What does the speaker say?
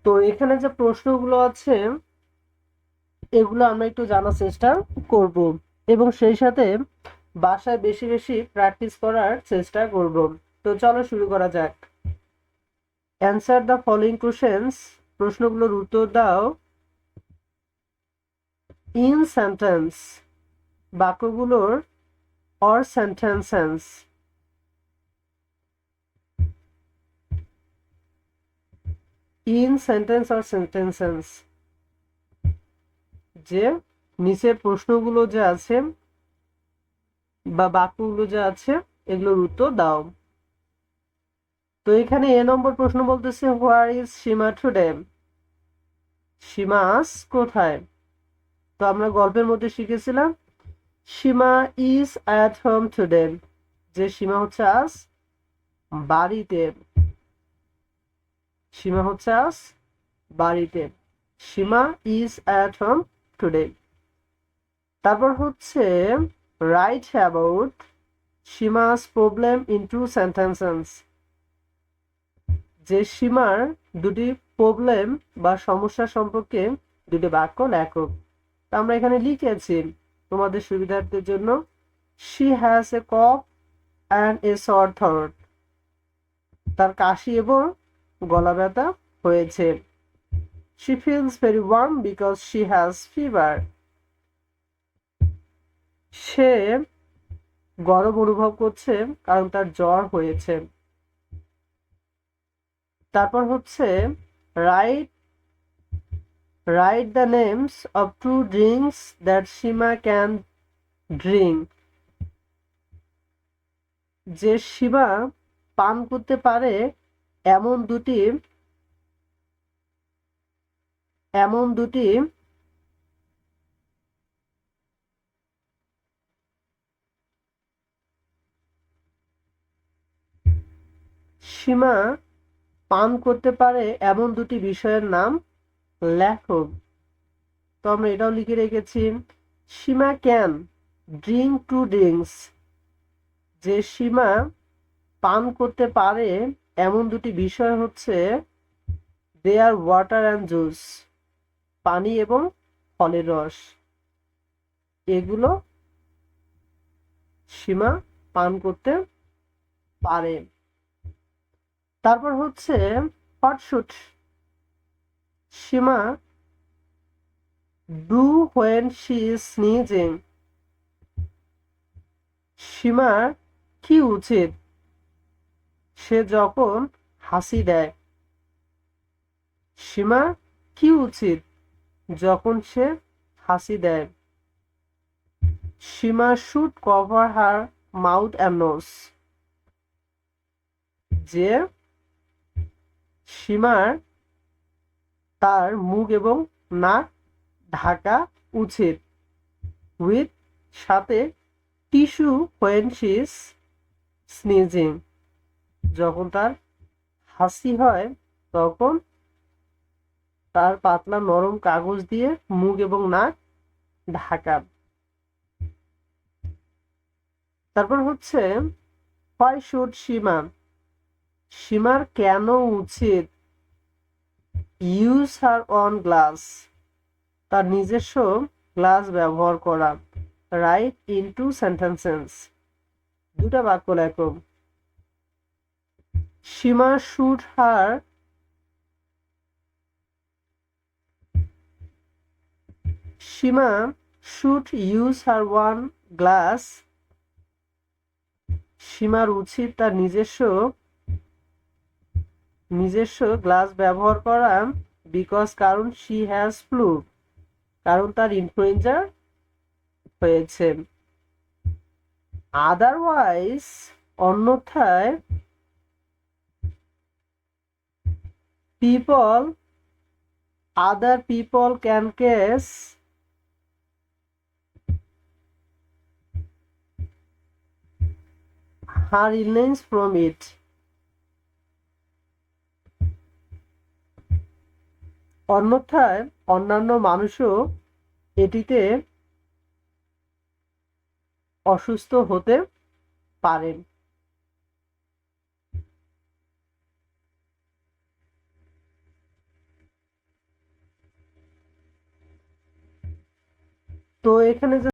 তো এখানে যে প্রশ্নগুলো আছে এগুলো আমরা একটু জানার চেষ্টা করব এবং সেই সাথে বাসায় বেশি বেশি প্র্যাকটিস করার চেষ্টা করব। তো চলো শুরু করা যাক। অ্যান্সার দ্য ফলোইং কোশ্চেন্স, প্রশ্নগুলোর উত্তর দাও ইন সেন্টেন্স, বাক্যগুলোর or sentences. In sentence or sentences, যে নিচের প্রশ্নগুলো যে আছে বা বাক্যগুলো যে আছে এগুলোর উত্তর দাও। তো এখানে এ নম্বর প্রশ্ন বলতেছে হোয়ার ইজ সীমা টুডে। সীমা আজ কোথায়? তো আমরা গল্পের মধ্যে শিখেছিলাম Seema is at home today, যে সীমা হচ্ছে আজ বাড়িতে। সীমা হচ্ছে আজ বাড়িতে। Seema is at home today. তারপর হচ্ছে write about Seema's problem in two sentences, যে সীমার দুটি প্রবলেম বা সমস্যা সম্পর্কে দুটি বাক্য লেখো। তা আমরা এখানে লিখেছি তোমাদের সুবিধার্থের জন্য, she has a cough and a sore throat, তার কাশি এবং গলা ব্যথা হয়েছে। She feels very warm because she has fever, সে গরম অনুভব করছে কারণ তার জ্বর হয়েছে। তারপর হচ্ছে write write the names of two drinks that Seema can drink, যে সীমা পান করতে পারে এমন দুটি এমন দুটি সীমা পান করতে পারে এমন দুটি বিষয়ের নাম লেখো। তো আমরা এটাও লিখে রেখেছি সীমা ক্যান ড্রিঙ্ক টু ড্রিঙ্কস, যে সীমা পান করতে পারে এমন দুটি বিষয় হচ্ছে দে আর ওয়াটার অ্যান্ড জুস, পানি এবং ফলের রস, এগুলো সীমা পান করতে পারে। তারপর হচ্ছে what should Seema do when she is sneezing, সীমার কি উচিত সে যখন হাসি দেয়। সীমার কি উচিত যখন সে হাসি দেয়। Seema should cover her mouth and nose, যে সীমার তার মুখ এবং নাক ঢাকা উচিত। উইথ সাথে tissue when she is sneezing, যখন তার হাসি হয় তখন তার পাতলা নরম কাগজ দিয়ে মুখ এবং নাক ঢাকা। তারপর হচ্ছে হোয়াই শুড সীমা, সীমার কেন উচিত ইউজ হার অন গ্লাস, তার নিজস্ব গ্লাস ব্যবহার করা। রাইট ইনটু সেন্টেন্সেস, দুটা বাক্য লেখো। Seema should her Seema should use her one glass, সীমার উচিত তার নিজস্ব গ্লাস ব্যবহার করা। বিকজ কারণ শি হ্যাজ ফ্লু, কারণ তার ইনফ্লুয়েঞ্জা হয়েছে। আদারওয়াইজ অন্যথায় people other people can case her illness from it, অন্যথায় অন্যান্য মানুষও এটিতে অসুস্থ হতে পারেন। তো এখানে যে